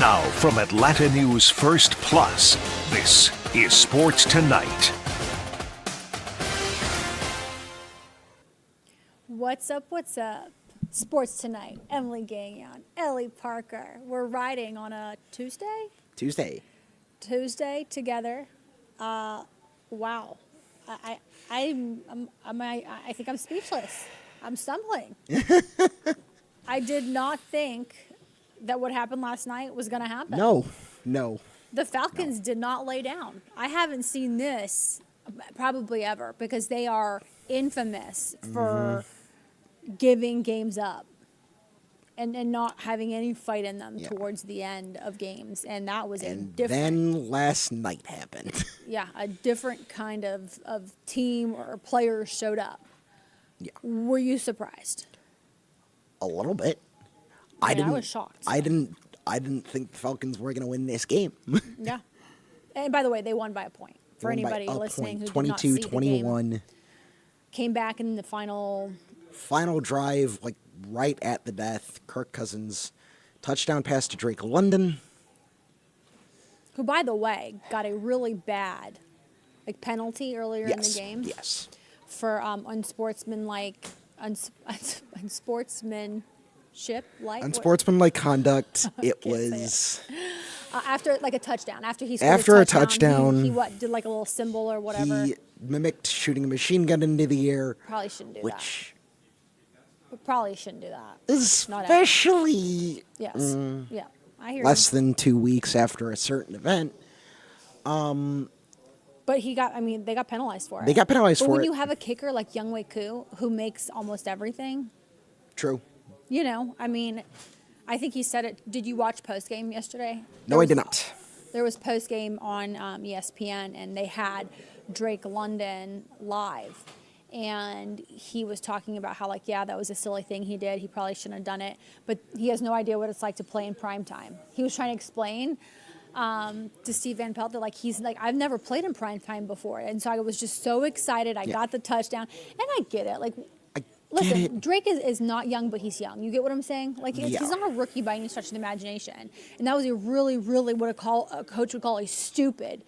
Now from Atlanta News First Plus, this is Sports Tonight. What's up, what's up? Sports Tonight, Emily Gagnon, Ellie Parker. We're riding on a Tuesday together. Wow. I think I'm speechless. I'm stumbling. I did not think that what happened last night was going to happen. No. The Falcons did not lay down. I haven't seen this probably ever because they are infamous for giving games up and not having any fight in them towards the end of games. And that was then last night happened. Yeah, a different kind of team or players showed up. Yeah. Were you surprised? A little bit. I was shocked. I didn't think the Falcons were going to win this game. Yeah. And by the way, they won by a point. For anybody listening who did not see the game. 22-21. Came back in the final drive, like right at the death. Kirk Cousins, touchdown pass to Drake London. Who, by the way, got a really bad penalty earlier in the game. Yes. For unsportsmanlike conduct. It was after a touchdown. After he scored a touchdown, he did a little symbol or whatever. He mimicked shooting a machine gun into the air. Probably shouldn't do that. Especially yes. Yeah, I hear less than 2 weeks after a certain event. But they got penalized for it. They got penalized for it. But when you have a kicker like Younghoe Koo, who makes almost everything. True. I think he said it. Did you watch postgame yesterday? No, I did not. There was postgame on ESPN, and they had Drake London live. And he was talking about how, that was a silly thing he did. He probably shouldn't have done it. But he has no idea what it's like to play in prime time. He was trying to explain to Steve Van Pelt that, he's like, I've never played in prime time before. And so I was just so excited. I got the touchdown. And I get it. Listen, Drake is not young, but he's young. You get what I'm saying? He's not a rookie by any stretch of the imagination. And that was a really, really what a coach would call a stupid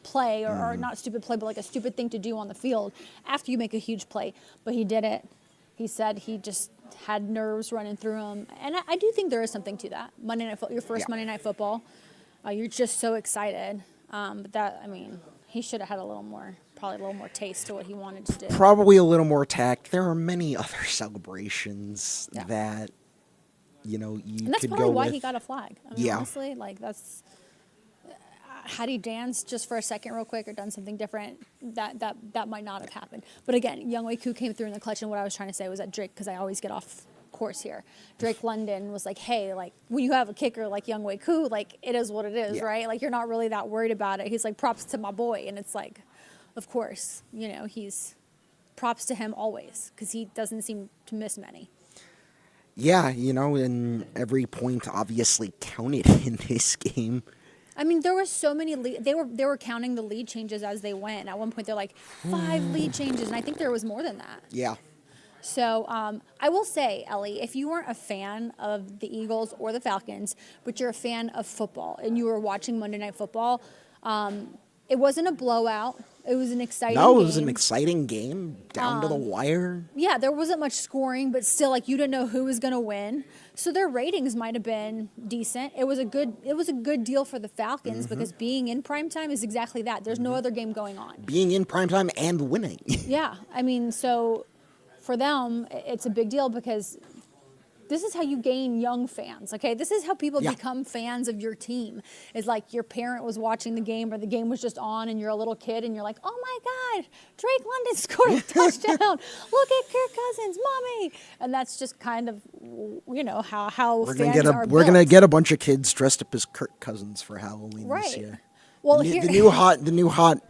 play, or not stupid play, but a stupid thing to do on the field after you make a huge play. But he did it. He said he just had nerves running through him. And I do think there is something to that. Monday Night Football, your first Monday Night Football, you're just so excited. But he should have had probably a little more taste to what he wanted to do. Probably a little more tact. There are many other celebrations that, you could go with. And that's probably why he got a flag. Honestly, that's... had he danced just for a second real quick or done something different, that might not have happened. But again, Younghoe Koo came through in the clutch, and what I was trying to say was that Drake, because I always get off course here, Drake London was like, hey, when you have a kicker like Younghoe Koo, it is what it is, right? You're not really that worried about it. He's like, props to my boy. And it's of course, he's props to him always because he doesn't seem to miss many. Yeah, and every point obviously counted in this game. There were so many they were counting the lead changes as they went. At one point, they're like 5 lead changes, and I think there was more than that. Yeah. So I will say, Ellie, if you weren't a fan of the Eagles or the Falcons, but you're a fan of football and you were watching Monday Night Football, it wasn't a blowout. It was an exciting game. No, it was an exciting game down to the wire. Yeah, there wasn't much scoring, but still, you didn't know who was going to win. So their ratings might have been decent. It was a good deal for the Falcons because being in primetime is exactly that. There's no other game going on. Being in primetime and winning. Yeah, so for them, it's a big deal because this is how you gain young fans, okay? This is how people become fans of your team. It's your parent was watching the game or the game was just on and you're a little kid and you're like, oh my God, Drake London scored a touchdown. Look at Kirk Cousins, mommy. And that's just kind of, how fans are We're going to get a bunch of kids dressed up as Kirk Cousins for Halloween this year. Well, the new hot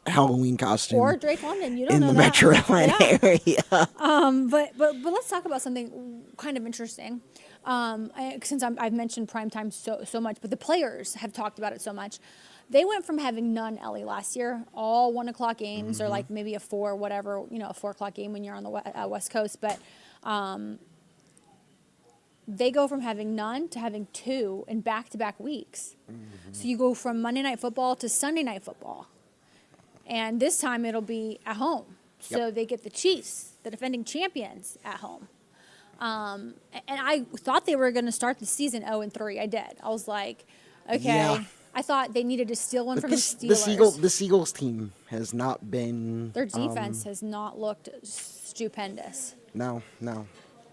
Halloween costume, or Drake London, you don't in know the that. Metro Atlanta area. But let's talk about something kind of interesting. Since I've mentioned primetime so much, but the players have talked about it so much. They went from having none, Ellie, last year, all 1 o'clock games, or maybe a 4, whatever, a 4 o'clock game when you're on the West Coast. But they go from having none to having 2 in back-to-back weeks. So you go from Monday Night Football to Sunday Night Football. And this time it'll be at home. So Yep. they get the Chiefs, the defending champions, at home. And I thought they were going to start the season 0-3. I did. I was like, okay. Yeah. I thought they needed to steal one But from this, the Steelers. this Eagles team has not been. Their defense has not looked stupendous. No.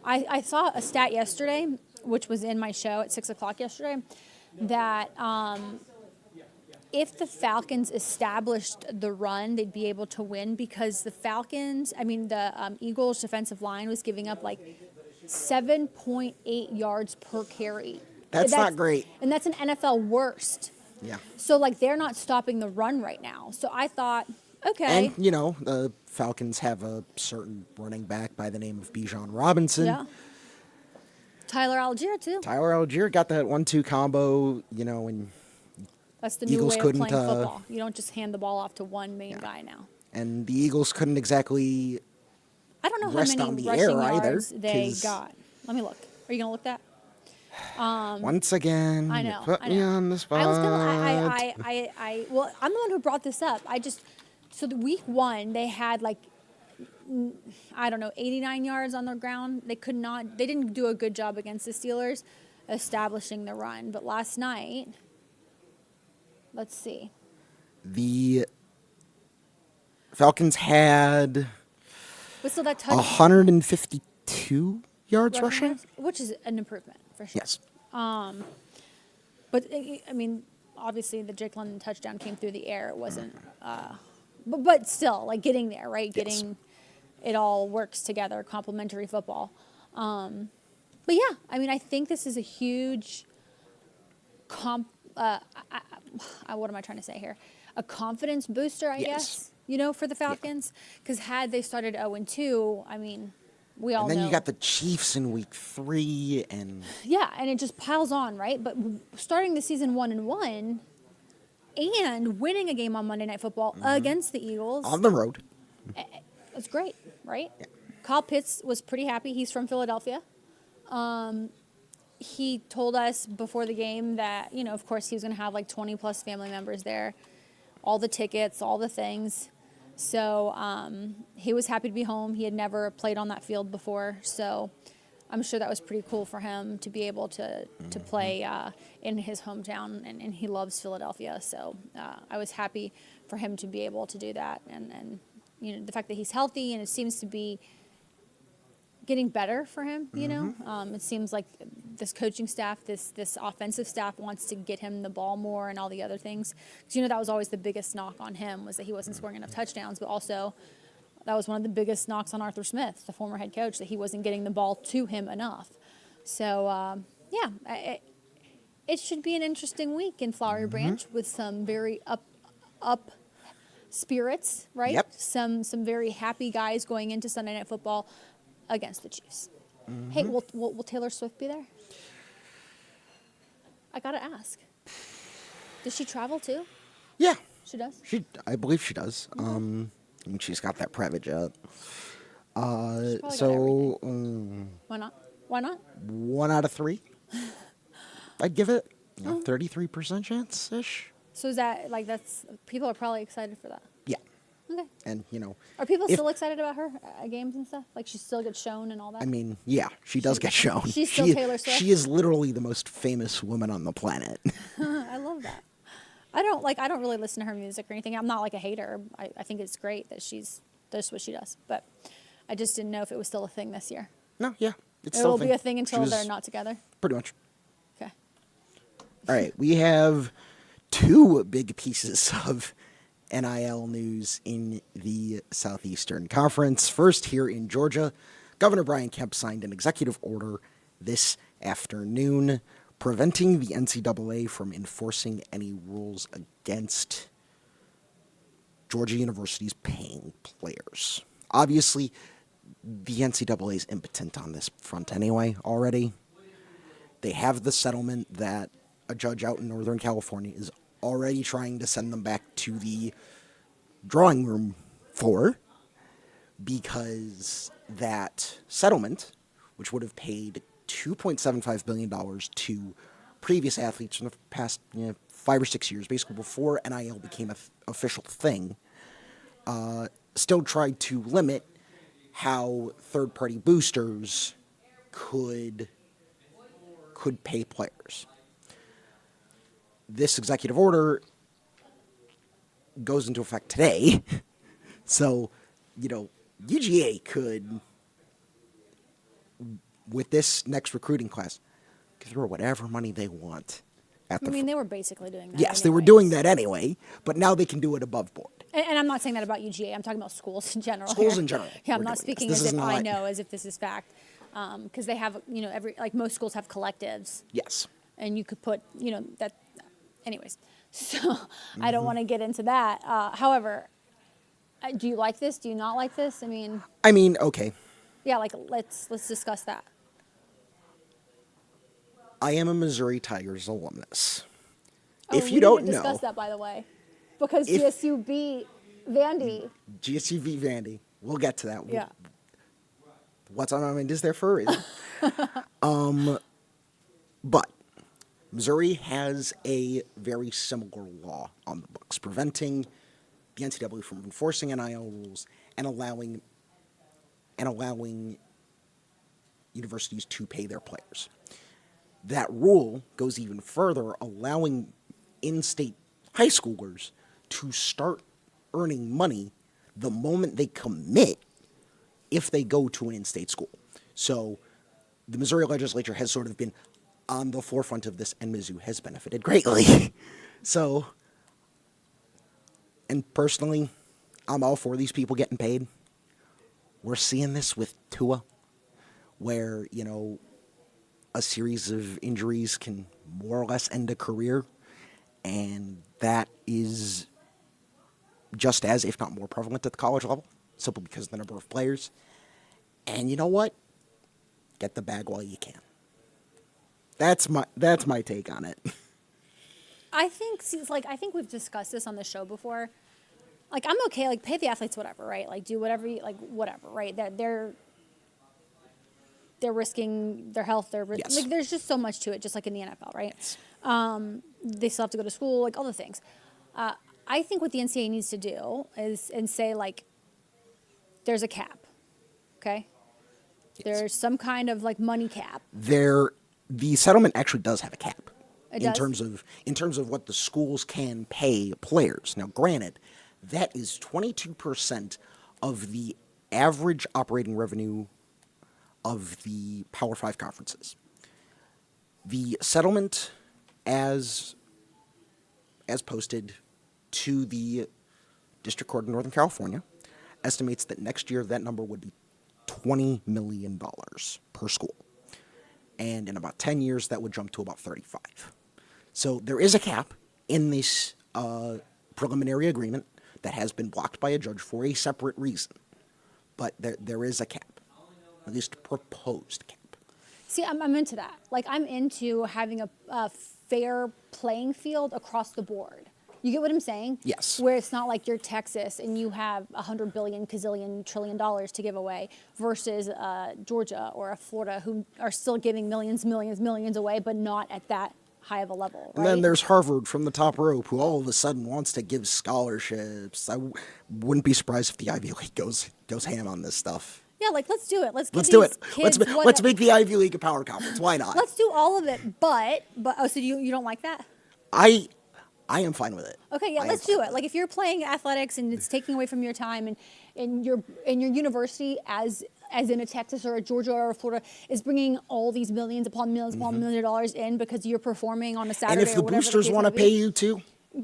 I saw a stat yesterday, which was in my show at 6 o'clock yesterday, that if the Falcons established the run, they'd be able to win because the Eagles' defensive line was giving up like 7.8 yards per carry. That's not great. And that's an NFL worst. Yeah. So, like, they're not stopping the run right now. So I thought, okay. And, the Falcons have a certain running back by the name of Bijan Robinson. Yeah. Tyler Algier, too. Tyler Algier got that 1-2 combo, and That's the Eagles new way couldn't, of playing football. You don't just hand the ball off to one main guy now. and the Eagles couldn't exactly I don't know how rest many on the rushing air either, yards they 'cause- got. Let me look. Are you going to look that? once again, I you know. put I me know. on the spot. I was gonna. Well, I'm the one who brought this up. So the week 1 they had like, I don't know, 89 yards on the ground. They didn't do a good job against the Steelers establishing the run. But last night, let's see. The Falcons had But still, that touchdown 152 yards rushing. which is an improvement for sure. Yes. But obviously the Jake London touchdown came through the air. It wasn't, but still, like getting there, right? Yes. Getting it all works together, complementary football. But yeah, I think this is a huge what am I trying to say here? A confidence booster, I Yes. guess, for the Falcons. Because had they started 0-2, we all And then know. you got the Chiefs in week 3, and Yeah, and it just piles on, right? But starting the season 1-1 and winning a game on Monday Night Football against the Eagles, on the road. it's great, right? Kyle Pitts was pretty happy. He's from Philadelphia. He told us before the game that, of course, he was going to have like 20 plus family members there, all the tickets, all the things. So he was happy to be home. He had never played on that field before. So I'm sure that was pretty cool for him to be able to play in his hometown. And he loves Philadelphia. So I was happy for him to be able to do that. And the fact that he's healthy and it seems to be getting better for him, it seems like this coaching staff, this offensive staff wants to get him the ball more and all the other things. Because, that was always the biggest knock on him was that he wasn't scoring enough touchdowns, but also that was one of the biggest knocks on Arthur Smith, the former head coach, that he wasn't getting the ball to him enough. So, it should be an interesting week in Flowery Branch with some very up spirits, right? Yep. Some very happy guys going into Sunday Night Football against the Chiefs. Hey, will Taylor Swift be there? I gotta ask. Does she travel too? Yeah, She does? I believe she does. She's got that private jet. probably got So Why not? Why not? 1 out of 3. I'd give it 33% chance ish. So is that that's people are probably excited for that? Yeah, Okay. and Are people if- still excited about her at games and stuff? Like she still gets shown and all that? yeah, she does get shown. she's still Taylor Swift? She is literally the most famous woman on the planet. I love that. I don't really listen to her music or anything. I'm not like a hater. I think it's great that does what she does. But I just didn't know if it was still a thing this year. No, yeah, it's It still will be a thing until She was- they're not together. Pretty much. Okay. All right, we have 2 big pieces of NIL news in the Southeastern Conference. First, here in Georgia, Governor Brian Kemp signed an executive order this afternoon preventing the NCAA from enforcing any rules against Georgia University's paying players. Obviously, the NCAA is impotent on this front anyway already. They have the settlement that a judge out in Northern California is already trying to send them back to the drawing room for, because that settlement, which would have paid $2.75 billion to previous athletes in the past 5 or 6 years, basically before NIL became an official thing, still tried to limit how third-party boosters could pay players. This executive order goes into effect today, so, UGA could, with this next recruiting class, throw whatever money they want at the they were basically doing that. Yes, they were anyways. doing that anyway, but now they can do it above board. And I'm not saying that about UGA. I'm talking about schools in general. Schools here. in general. Yeah, I'm We're not doing speaking this. as This if is I not- know, as if this is fact. Because they have, most schools have collectives. Yes. And you could put, that. Anyways, so I don't want to get into that. However, do you like this? Do you not like this? Okay. Yeah, let's discuss that. I am a Missouri Tigers alumnus. Oh, If we you need don't to discuss know, that, by the way, because If- GSU beat Vandy. GSU v. Vandy. We'll get to that. Yeah. What's on my mind is there for a reason. But Missouri has a very similar law on the books, preventing the NCAA from enforcing NIL rules and allowing universities to pay their players. That rule goes even further, allowing in-state high schoolers to start earning money the moment they commit if they go to an in-state school. So the Missouri legislature has sort of been on the forefront of this, and Mizzou has benefited greatly. So, and personally, I'm all for these people getting paid. We're seeing this with Tua, where, a series of injuries can more or less end a career, and that is just as, if not more prevalent at the college level, simply because of the number of players. And you know what? Get the bag while you can. That's my take on it. I think we've discussed this on the show before. I'm okay, pay the athletes whatever, right? Do whatever whatever, right? That they're risking their health, Yes. there's just so much to it, just like in the NFL, right? They still have to go to school, all the things. I think what the NCAA needs to do is say there's a cap, okay? Yes. There's some kind of money cap. The settlement actually does have a cap. It in does? terms of what the schools can pay players. Now, granted, that is 22% of the average operating revenue of the Power 5 conferences. The settlement, as posted to the District Court of Northern California, estimates that next year that number would be $20 million per school. And in about 10 years, that would jump to about 35. So there is a cap in this preliminary agreement that has been blocked by a judge for a separate reason. But there is a cap, at least proposed cap. See, I'm into that. I'm into having a fair playing field across the board. You get what I'm saying? Yes. Where it's not like you're Texas and you have $100 billion, gazillion, trillion dollars to give away versus Georgia or a Florida who are still giving millions away, but not at that high of a level. Right? And then there's Harvard from the top rope, who all of a sudden wants to give scholarships. I wouldn't be surprised if the Ivy League goes ham on this stuff. Yeah, let's do it. Let's do it. Kids Let's make the Ivy League a power conference. Why not? Let's do all of it. But so you don't like that? I am fine with it. Okay, yeah, let's do it. If you're playing athletics and it's taking away from your time, and your university, as in a Texas or a Georgia or a Florida, is bringing all these millions upon millions upon millions of dollars in because you're performing on a Saturday. And if the or whatever boosters case want to may be, pay you too,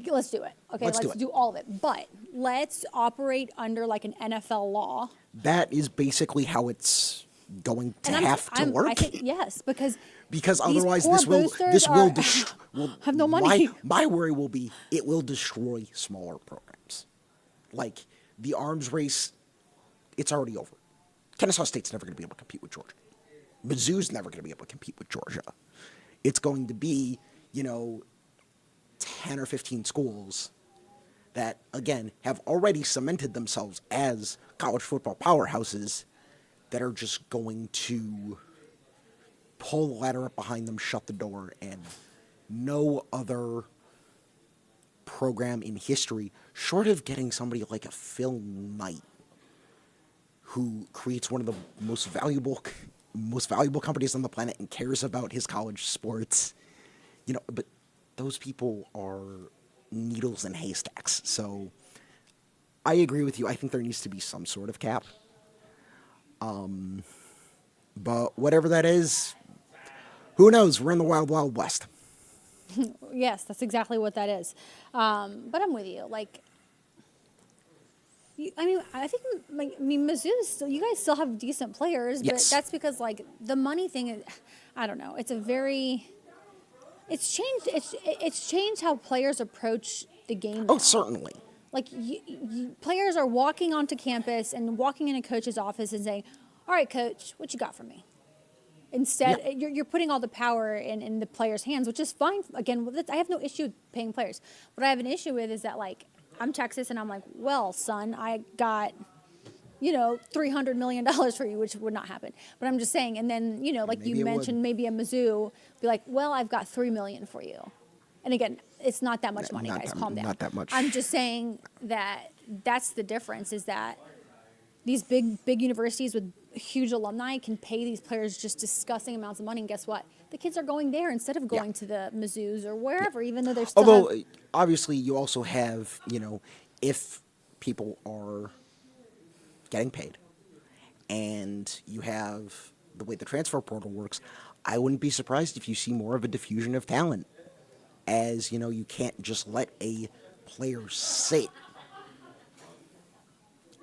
let's do it. Okay, let's do all of it. But let's operate under an NFL law. that is basically how it's going to have to work. I think yes, because otherwise poor this will boosters have no money. My worry will be it will destroy smaller programs. Like the arms race, it's already over. Kennesaw State's never going to be able to compete with Georgia. Mizzou's never going to be able to compete with Georgia. It's going to be, 10 or 15 schools that, again, have already cemented themselves as college football powerhouses that are just going to pull the ladder up behind them, shut the door, and no other program in history, short of getting somebody like a Phil Knight, who creates one of the most valuable companies on the planet and cares about his college sports, but those people are needles in haystacks. So I agree with you. I think there needs to be some sort of cap. But whatever that is, who knows? We're in the wild, wild west. Yes, that's exactly what that is. But I'm with you. I think Mizzou still. You guys still have decent players, but Yes. that's because the money thing is. I don't know. It's changed. It's changed how players approach the game. Oh, now. certainly. Players are walking onto campus and walking in a coach's office and saying, "All right, coach, what you got for me?" Instead, you're putting all the power in the players' hands, which is fine. Again, I have no issue with paying players. What I have an issue with is that, I'm Texas, and I'm like, well, son, I got, $300 million for you, which would not happen. But I'm just saying, and then, like you mentioned, maybe a Mizzou, be like, well, I've got $3 million for you. And again, it's not that much money, guys. Calm down. Not that much. I'm just saying that's the difference, is that these big universities with huge alumni can pay these players just disgusting amounts of money. And guess what? The kids are going there instead of going to the Mizzous or wherever, even though they're still. Although, obviously, you also have, if people are getting paid and you have the way the transfer portal works, I wouldn't be surprised if you see more of a diffusion of talent. As, you can't just let a player sit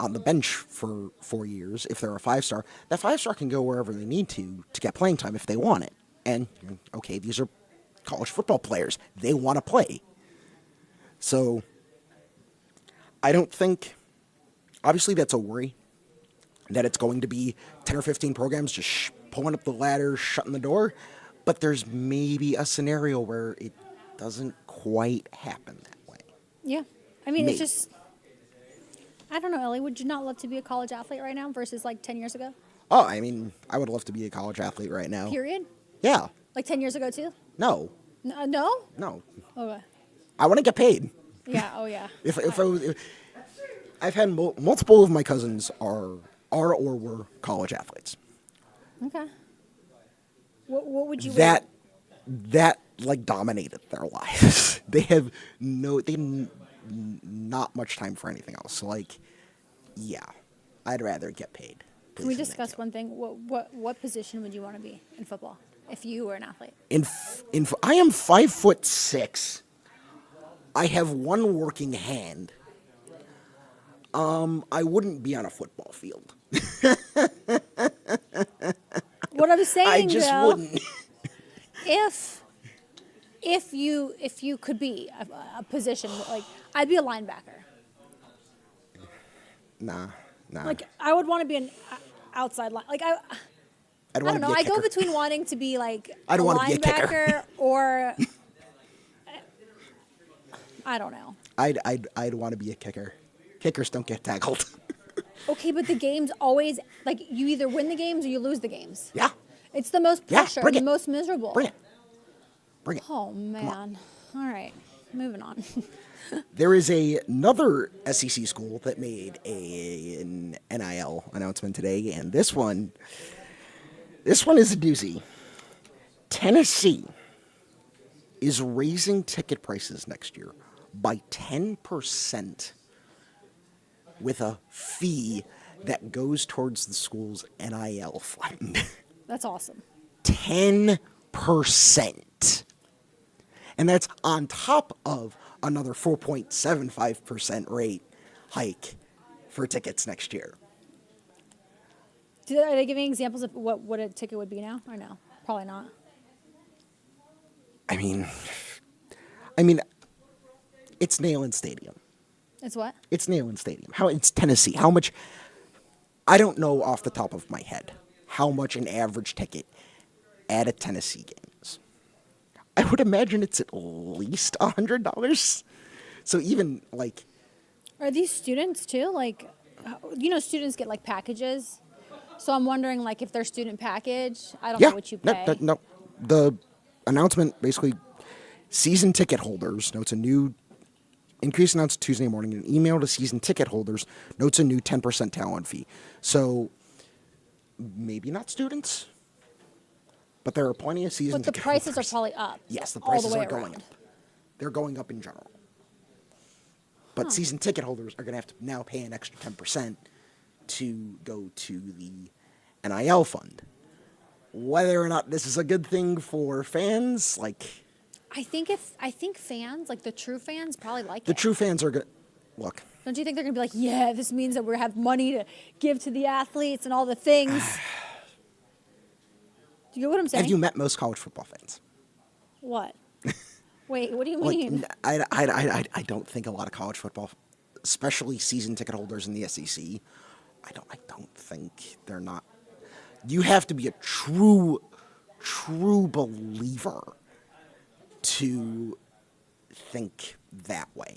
on the bench for 4 years. If they're a 5-star, that 5-star can go wherever they need to get playing time if they want it. And, okay, these are college football players. They want to play. So, I don't think, obviously that's a worry, that it's going to be 10 or 15 programs just pulling up the ladder, shutting the door. But there's maybe a scenario where it doesn't quite happen that way. Yeah. It's just, I don't know, Ellie, would you not love to be a college athlete right now versus 10 years ago? Oh, I would love to be a college athlete right now. Period? Yeah. 10 years ago too? No. No? No. Okay. I want to get paid. Yeah, oh yeah. I've had multiple of my cousins are or were college athletes. Okay. What would you... That dominated their lives. They have not much time for anything else. So yeah, I'd rather get paid. Can we discuss one thing? What position would you want to be in football if you were an athlete? I am 5'6". I have one working hand. I wouldn't be on a football field. What I'm saying, I just though, wouldn't. if you could be a position, I'd be a linebacker. Nah. I would want to be an outside line. I don't know. I go between wanting to be a linebacker or I don't know. I'd want to be a kicker. Kickers don't get tackled. Okay, but the games always you either win the games or you lose the games. Yeah. It's the most pressure, the most miserable. Bring it. Oh man. All right, moving on. There is another SEC school that made an NIL announcement today, and this one is a doozy. Tennessee is raising ticket prices next year by 10% with a fee that goes towards the school's NIL fund. That's awesome. 10%. And that's on top of another 4.75% rate hike for tickets next year. Are they giving examples of what a ticket would be now? Or no? Probably not. I mean, it's Neyland Stadium. It's what? It's Neyland Stadium. It's Tennessee. How much? I don't know off the top of my head how much an average ticket at a Tennessee game is. I would imagine it's at least $100. So even Are these students too? Students get packages. So I'm wondering, like, if their student package, I don't know what you pay. No. The announcement basically, season ticket holders notes a new increase announced Tuesday morning. An email to season ticket holders notes a new 10% talent fee. So maybe not students, but there are plenty of season But the ticket prices holders. are probably up. Yes, the all prices way are going around. up. They're going up in general. But season ticket holders are going to have to now pay an extra 10% to go to the NIL fund. Whether or not this is a good thing for fans, like I think fans, like the true fans, probably like the it. true fans are good. Look, Don't you think they're gonna be like, yeah, this means that we have money to give to the athletes and all the things? Do you get what I'm saying? have you met most college football fans? What? Wait, what do you Like, mean? I don't think a lot of college football, especially season ticket holders in the SEC, I don't think they're not. You have to be a true believer to think that way,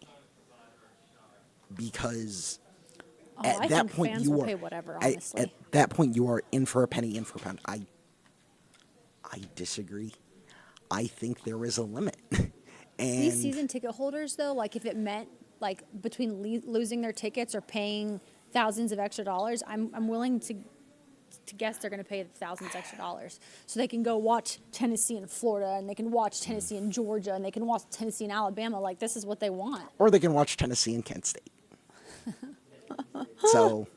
because at I that think point fans you will are pay whatever, honestly. at that point you are in for a penny, in for a pound. I disagree. I think there is a limit. And These season ticket holders, though, like if it meant like between losing their tickets or paying thousands of extra dollars, I'm willing to guess they're going to pay thousands extra dollars so they can go watch Tennessee and Florida, and they can watch Tennessee and Georgia, and they can watch Tennessee and Alabama. Like, this is what they want. or they can watch Tennessee and Kent State. So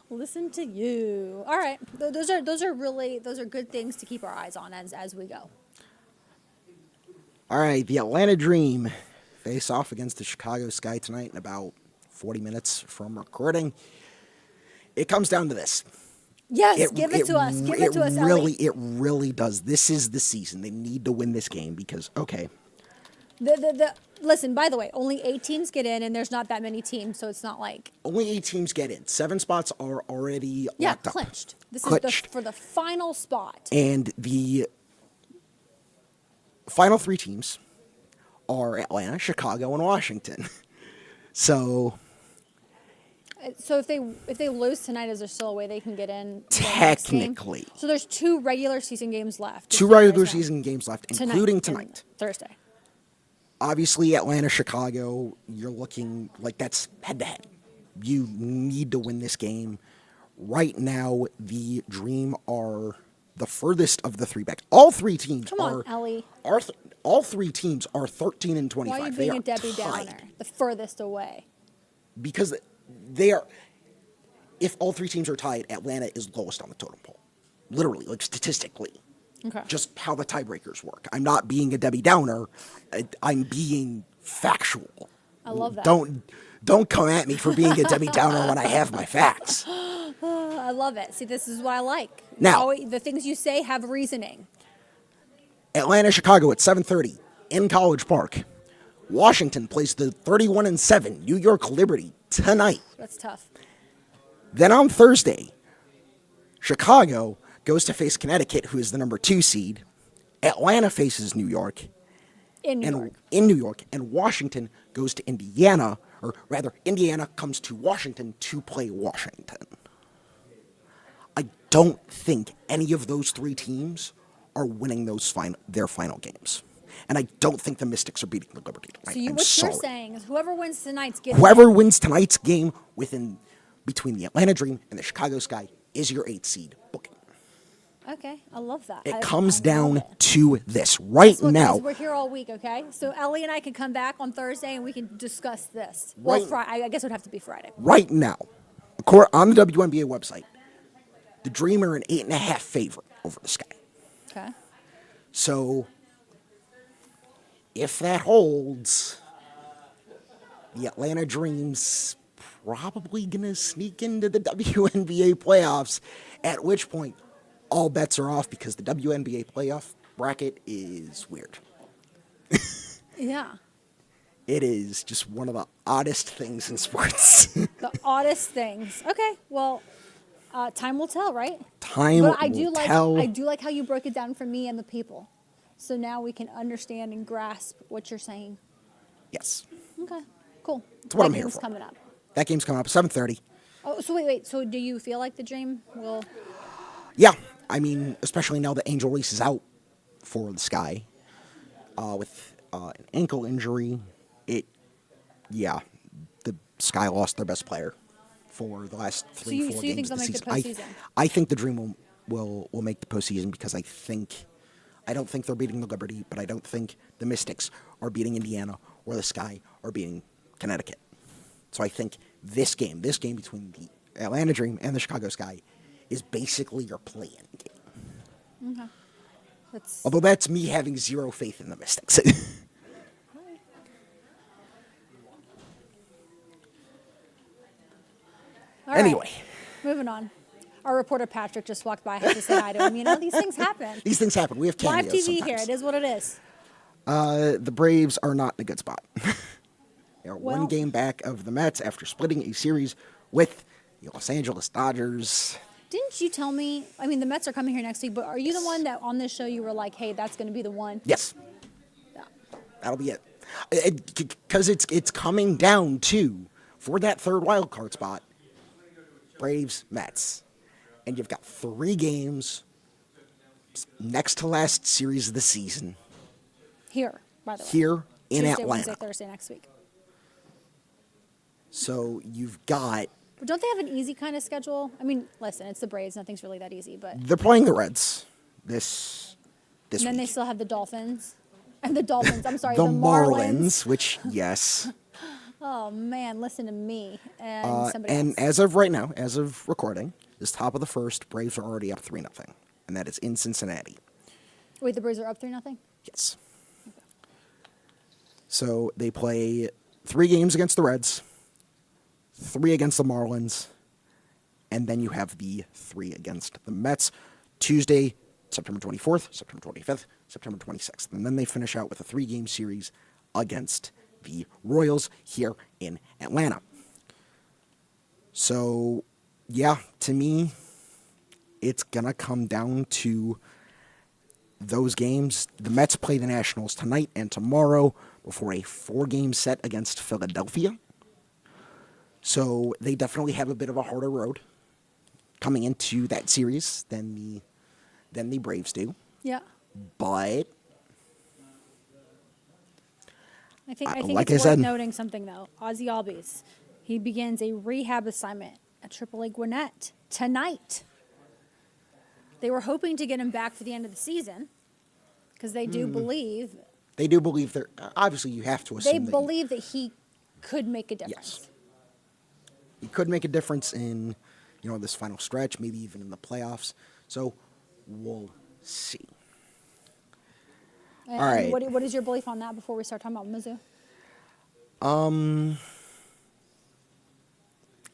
Listen to you. All right, those are good things to keep our eyes on as we go. all right, the Atlanta Dream face off against the Chicago Sky tonight in about 40 minutes from recording. It comes down to this. Yes, give it to us. Give it to us, Ellie. It really does. This is the season. They need to win this game because, okay, Listen, by the way, only 8 teams get in, and there's not that many teams, so it's not like only 8 teams get in. 7 spots are already locked up. clinched. This Clinched. is for the final spot. And the final 3 teams are Atlanta, Chicago, and Washington. So So if they lose tonight, is there still a way they can get in? The next game? technically, So there's 2 regular season games left. 2 regular season games left, including and tonight. Thursday. Obviously, Atlanta, Chicago, you're looking like that's head-to-head. You need to win this game. Right now, the Dream are the furthest of the 3 back. All 3 teams Come on, Ellie. all 3 teams are 13 and 25. Why are you They being are a Debbie tied Downer? The furthest away. because they are. If all 3 teams are tied, Atlanta is lowest on the totem pole. Literally, like statistically. Okay. Just how the tiebreakers work. I'm not being a Debbie Downer. I'm being factual. I love that. Don't come at me for being a Debbie Downer when I have my facts. I love it. See, this is what I like. Now- The things you say have reasoning. Atlanta, Chicago at 7:30 in College Park. Washington plays the 31-7 New York Liberty tonight. That's tough. Then on Thursday, Chicago goes to face Connecticut, who is the number 2 seed. Atlanta faces New York. In New York. And Washington goes to Indiana, or rather, Indiana comes to Washington to play Washington. I don't think any of those 3 teams are winning their final games, and I don't think the Mystics are beating the Liberty tonight. So I'm what sorry. you're saying is whoever wins tonight's getting Whoever wins tonight's game between the Atlanta Dream and the Chicago Sky is your 8th seed booking. Okay, I love that. It I comes love down it. to this right Look, now. guys, we're here all week, okay? So Ellie and I can come back on Thursday and we can discuss this. Right. Well, Friday. I guess it would have to be Friday. Right now, on the WNBA website, the Dream are an 8.5 favorite over the Sky. Okay. So, if that holds, the Atlanta Dream's probably going to sneak into the WNBA playoffs, at which point all bets are off because the WNBA playoff bracket is weird. Yeah. It is just one of the oddest things in sports. The oddest things. Okay. Well, time will tell, right? Time But I will do tell. like how you broke it down for me and the people. So now we can understand and grasp what you're saying. Yes. Okay. Cool. That's what That I'm here game's for. coming up. That game's coming up 7:30. Oh, so wait. So do you feel like the Dream will Yeah, I mean, especially now that Angel Reese is out for the Sky with an ankle injury. The Sky lost their best player for the last three, four So you think games they'll of the make the season. postseason? I think the Dream will make the postseason because I don't think they're beating the Liberty, but I don't think the Mystics are beating Indiana or the Sky are beating Connecticut. So I think this game between the Atlanta Dream and the Chicago Sky is basically your play-in game. Okay. That's Although that's me having zero faith in the Mystics. all right. Anyway. Moving on. Our reporter Patrick just walked by. I had to say hi to him. You know, these things happen. These things happen. We have Live cameos TV sometimes. here. It is what it is. The Braves are not in a good spot. They're Well- one game back of the Mets after splitting a series with the Los Angeles Dodgers. Didn't you tell me? I mean, the Mets are coming here next week, but are you the one that on this show you were like, "Hey, that's going to be the one"? Yes, Yeah. that'll be it. Because it's coming down to, for that third wild card spot, Braves, Mets. And you've got 3 games, next to last series of the season, Here, by the way. here in Tuesday, Atlanta. Wednesday, Thursday next week. So you've got, But don't they have an easy kind of schedule? I mean, listen, it's the Braves. Nothing's really that easy, but they're playing the Reds this and then week. they still have the Dolphins. And the Dolphins, I'm sorry, the the Marlins, which, yes. Oh man, listen to me and somebody And else. as of right now, as of recording, is top of the first. Braves are already up 3-0, and that is in Cincinnati. Wait, the Braves are up 3-0? Yes. So they play 3 games against the Reds, 3 against the Marlins, and then you have the 3 against the Mets. Tuesday, September 24th, September 25th, September 26th. And then they finish out with a 3-game series against the Royals here in Atlanta. So, yeah, to me, it's going to come down to those games. The Mets play the Nationals tonight and tomorrow before a 4-game set against Philadelphia. So they definitely have a bit of a harder road coming into that series than the Braves do. Yeah. But I think like it's I worth said- noting something though. Ozzy Albies, he begins a rehab assignment at AAA Gwinnett tonight. They were hoping to get him back for the end of the season because they do believe they do believe they're obviously you have to assume they that believe that he could make a difference. Yes. He could make a difference in, this final stretch, maybe even in the playoffs. So we'll see. And All right. What is your belief on that before we start talking about Mizzou?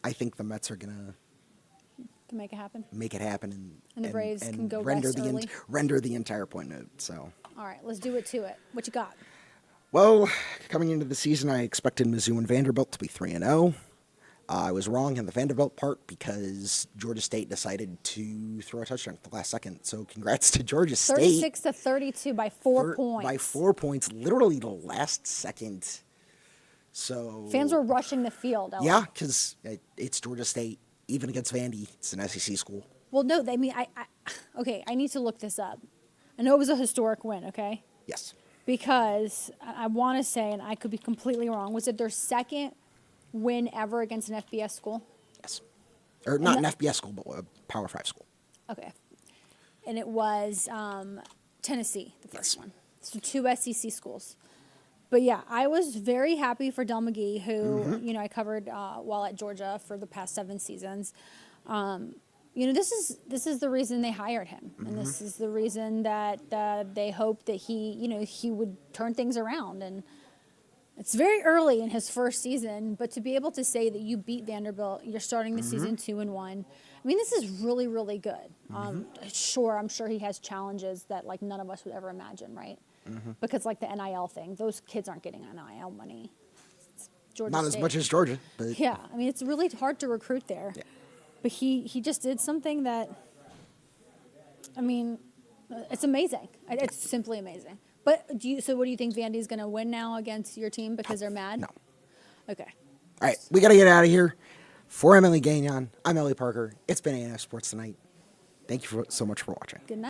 I think the Mets are gonna Can make it happen. make it happen And the Braves can go render rest early. render the entire point note. So, All right, let's do it to it. What you got? well, coming into the season, I expected Mizzou and Vanderbilt to be 3-0. I was wrong in the Vanderbilt part because Georgia State decided to throw a touchdown at the last second. So, congrats to Georgia State. 36-32 by 4 points. By 4 points, literally the last second. So Fans were rushing the field. Ella. yeah, because it's Georgia State, even against Vandy. It's an SEC school. Well, no, I mean, okay, I need to look this up. I know it was a historic win, okay? Yes. Because I want to say, and I could be completely wrong, was it their second win ever against an FBS school? Yes. Or not an FBS school, but a Power 5 school. Okay. And it was Tennessee, the first Yes. one. So 2 SEC schools. But yeah, I was very happy for Del McGee, who, I covered while at Georgia for the past 7 seasons. This is the reason they hired him. And this is the reason that they hoped that he would turn things around. And it's very early in his first season, but to be able to say that you beat Vanderbilt, you're starting the season 2-1. I mean, this is really, really good. Sure, I'm sure he has challenges that like none of us would ever imagine, right? Because like the NIL thing, those kids aren't getting NIL money. It's Georgia Not as State. much as Georgia, but Yeah, I mean, it's really hard to recruit there. Yeah. But he just did something that, I mean, it's amazing. It's simply amazing. But so what do you think Vandy's going to win now against your team because they're mad? No. Okay. All right, we got to get out of here. For Emily Gagnon, I'm Ellie Parker. It's been ANF Sports Tonight. Thank you so much for watching. Good night.